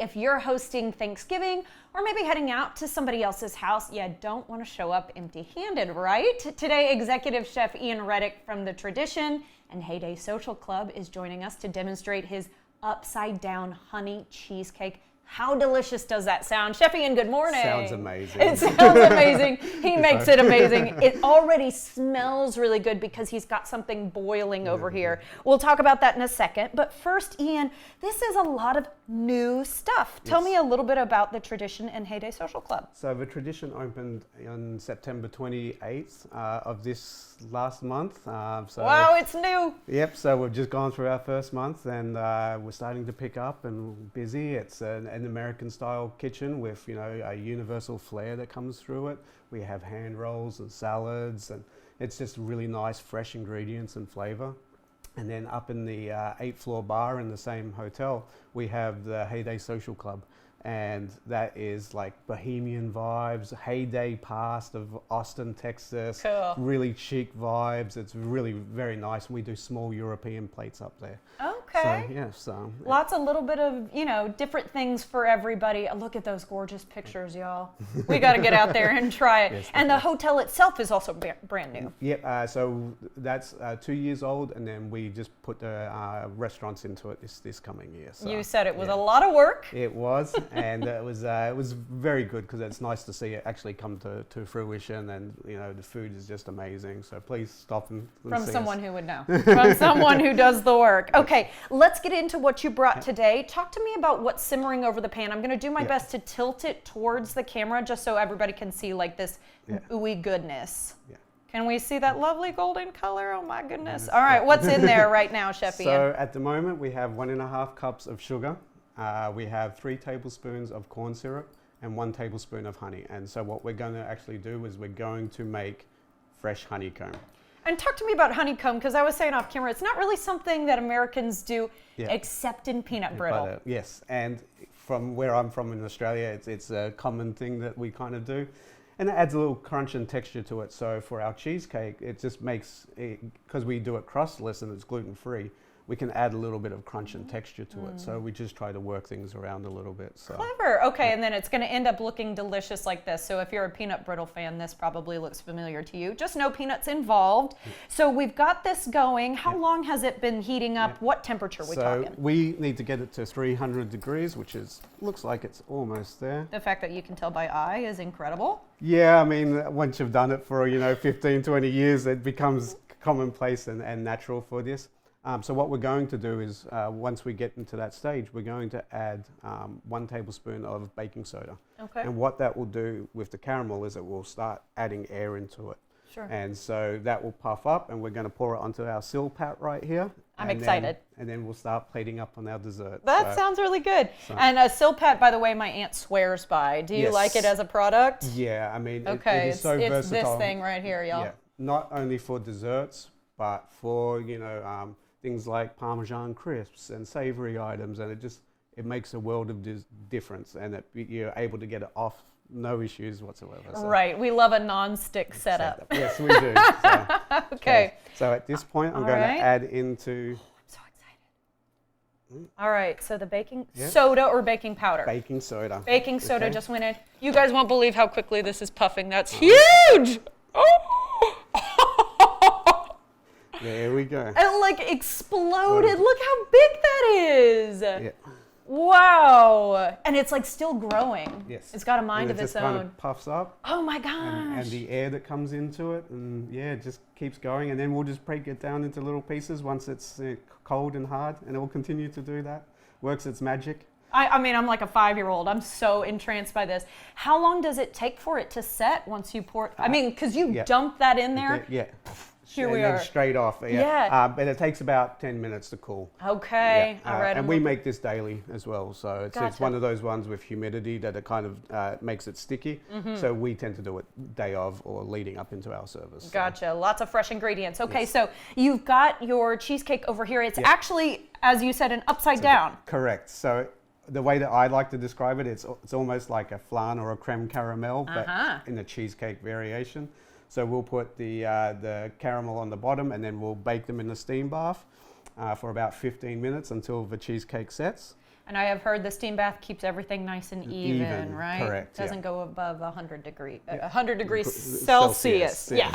If you're hosting Thanksgiving or maybe heading out to somebody else's house, you don't want to show up empty-handed, right? Today, Executive Chef Ian Reddick from the Tradition and Heyday Social Club is joining us to demonstrate his upside-down honey cheesecake. How delicious does that sound? Chef Ian, good morning. Sounds amazing. It sounds amazing. He makes it amazing. It already smells really good because he's got something boiling over here. We'll talk about that in a second. But first, Ian, this is a lot of new stuff. Tell me a little bit about the Tradition and Heyday Social Club. So the Tradition opened on September 28th of this last month. Wow, it's new. Yep, so we've just gone through our first month and we're starting to pick up and busy. It's an American style kitchen with, you know, a universal flair that comes through it. We have hand rolls and salads, and it's just really nice fresh ingredients and flavor. And then up in the 8th floor bar in the same hotel, we have the Heyday Social Club. And that is like bohemian vibes, heyday past of Austin, Texas. Cool. Really chic vibes. It's really very nice. We do small European plates up there. Okay. So, yeah, so. Lots, a little bit of, you know, different things for everybody. Look at those gorgeous pictures, y'all. We got to get out there and try it. Yes, and the hotel itself is also brand new. Yep, so that's 2 years old, and then we just put the restaurants into it this coming year. So, You said it was a lot of work. It was, and it was very good because it's nice to see it actually come to fruition, and you know the food is just amazing. So please stop and From see someone us. who would know. From someone who does the work. Okay, let's get into what you brought today. Talk to me about what's simmering over the pan. I'm going to do my best to tilt it towards the camera just so everybody can see like this ooey goodness. Yeah. Can we see that lovely golden color? Oh my goodness. All right, what's in there right now, Chef Ian? So at the moment we have 1.5 cups of sugar. We have 3 tablespoons of corn syrup and 1 tablespoon of honey. And so what we're going to actually do is we're going to make fresh honeycomb. And talk to me about honeycomb, because I was saying off camera, it's not really something that Americans do except in peanut brittle. But, yes, and from where I'm from in Australia, it's a common thing that we kind of do. And it adds a little crunch and texture to it. So for our cheesecake, it just makes it, because we do it crustless and it's gluten-free, we can add a little bit of crunch and texture to it. So we just try to work things around a little bit. So. Clever. Okay, and then it's going to end up looking delicious like this. So if you're a peanut brittle fan, this probably looks familiar to you. Just no peanuts involved. So we've got this going. How long has it been heating up? What temperature are we talking? So we need to get it to 300 degrees, which looks like it's almost there. The fact that you can tell by eye is incredible. Yeah, I mean, once you've done it for, 15, 20 years, it becomes commonplace and natural for this. So what we're going to do is, once we get into that stage, we're going to add 1 tablespoon of baking soda. Okay. And what that will do with the caramel is it will start adding air into it. Sure. And so that will puff up, and we're going to pour it onto our sill pat right here. I'm and excited. And then we'll start plating up on our dessert. That sounds really good. And a Silpat, by the way, my aunt swears by. Do you like it as a product? Yeah, I mean, it is so it's versatile. this thing right here, y'all. Yeah, not only for desserts, but for, things like Parmesan crisps and savory items, and it makes a world of difference, and you're able to get it off, no issues whatsoever. So. Right, we love a non-stick setup. Yes, we do. So, okay. So at this point, I'm going to add into... I'm so excited. All right, so the baking soda or baking powder? Baking soda. Baking soda just went in. You guys won't believe how quickly this is puffing. That's huge! Oh! There we go. It like exploded. Look how big that is. Yeah. Wow. And it's like still growing. Yes. It's got a mind and of its own. It own. just kind of puffs up. Oh my gosh. And the air that comes into it, and it just keeps going. And then we'll just break it down into little pieces once it's cold and hard, and it will continue to do that. Works its magic. I mean, I'm like a 5-year-old. I'm so entranced by this. How long does it take for it to set once you pour it? I mean, because you dump that in there. Yeah. Here and we then are. Straight off. Yeah. But it takes about 10 minutes to cool. Okay. All right. And we make this daily as well. So it's one of those ones with humidity that it kind of makes it sticky. So we tend to do it day of or leading up into our service. Gotcha. Lots of fresh ingredients. Okay, so you've got your cheesecake over here. It's actually, as you said, an upside down. Correct. So the way that I like to describe it, it's almost like a flan or a creme caramel, but in a cheesecake variation. So we'll put the caramel on the bottom, and then we'll bake them in the steam bath for about 15 minutes until the cheesecake sets. And I have heard the steam bath keeps everything nice and even, right? Correct. Doesn't yeah. go above 100 degrees Celsius, Celsius. yeah.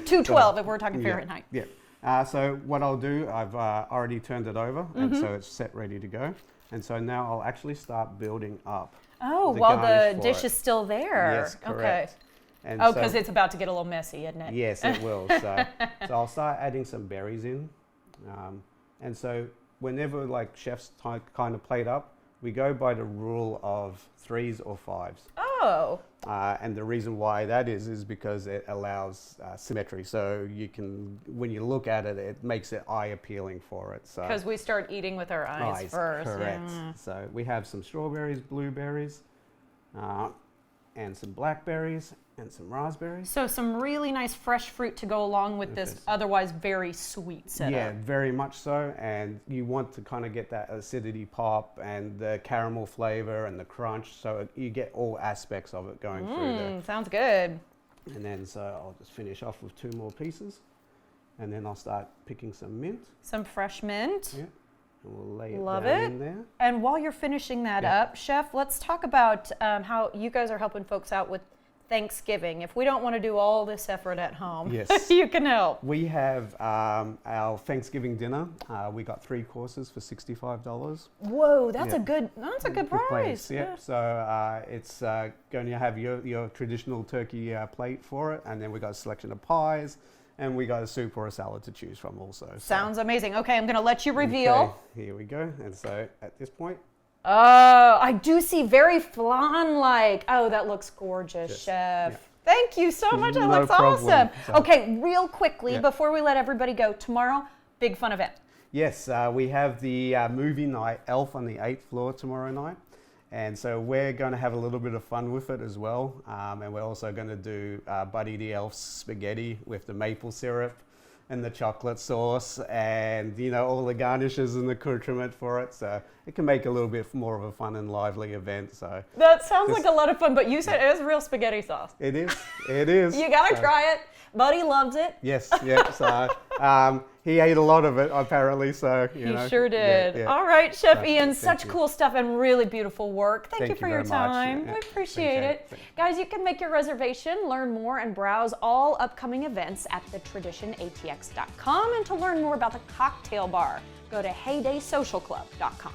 212 if we're talking Fahrenheit. Yeah. So what I'll do, I've already turned it over, and so it's set ready to go. And so now I'll actually start building up. Oh, the while the garnish for dish it. is still there. Yes, correct. Okay. And Oh, so- because it's about to get a little messy, isn't it? Yes, it will. So I'll start adding some berries in. And so whenever like chefs kind of plate up, we go by the rule of 3s or 5s. Oh. And the reason why that is because it allows symmetry. So you can, when you look at it, it makes it eye appealing for it. So Because we start eating with our eyes first. correct. Yeah. So we have some strawberries, blueberries, and some blackberries, and some raspberries. So some really nice fresh fruit to go along with this Yes. otherwise very sweet setup. Yeah, very much so. And you want to kind of get that acidity pop and the caramel flavor and the crunch. So you get all aspects of it going through there. Sounds good. And then so I'll just finish off with 2 more pieces. And then I'll start picking some mint. Some fresh mint. Yeah. And we'll lay it Love down it. in there. And while you're finishing that up, Chef, let's talk about how you guys are helping folks out with Thanksgiving. If we don't want to do all this effort at home, Yes. you can help. We have our Thanksgiving dinner. We got 3 courses for $65. Whoa, that's Yeah. a good price. Yeah. So it's going to have your traditional turkey plate for it, and then we got a selection of pies, and we got a soup or a salad to choose from also. So- Sounds amazing. Okay, I'm going to let you reveal. Okay, here we go. And so at this point, Oh, I do see very flan-like. Oh, that looks gorgeous, Yes. Chef. Yeah. Thank you so much. That No looks problem. awesome. So- Okay, real quickly, Yeah. before we let everybody go, tomorrow, big fun event. yes, we have the movie night, Elf on the 8th floor tomorrow night. And so we're going to have a little bit of fun with it as well. And we're also going to do Buddy the Elf's spaghetti with the maple syrup and the chocolate sauce and, you know, all the garnishes and the accoutrement for it. So it can make a little bit more of a fun and lively event. So That sounds like a lot of fun, but you said it is real spaghetti sauce. it is. It is. You gotta So- try it. Buddy loves it. Yes, yeah. So he ate a lot of it apparently. So you know, He sure did. yeah. All right, Chef So, Ian, thank such you. cool stuff and really beautiful work. Thank you for your very much. time. Yeah, We appreciate it. Guys, you can make your reservation, learn more, and browse all upcoming events at thetraditionatx.com. And to learn more about the cocktail bar, go to heydaysocialclub.com.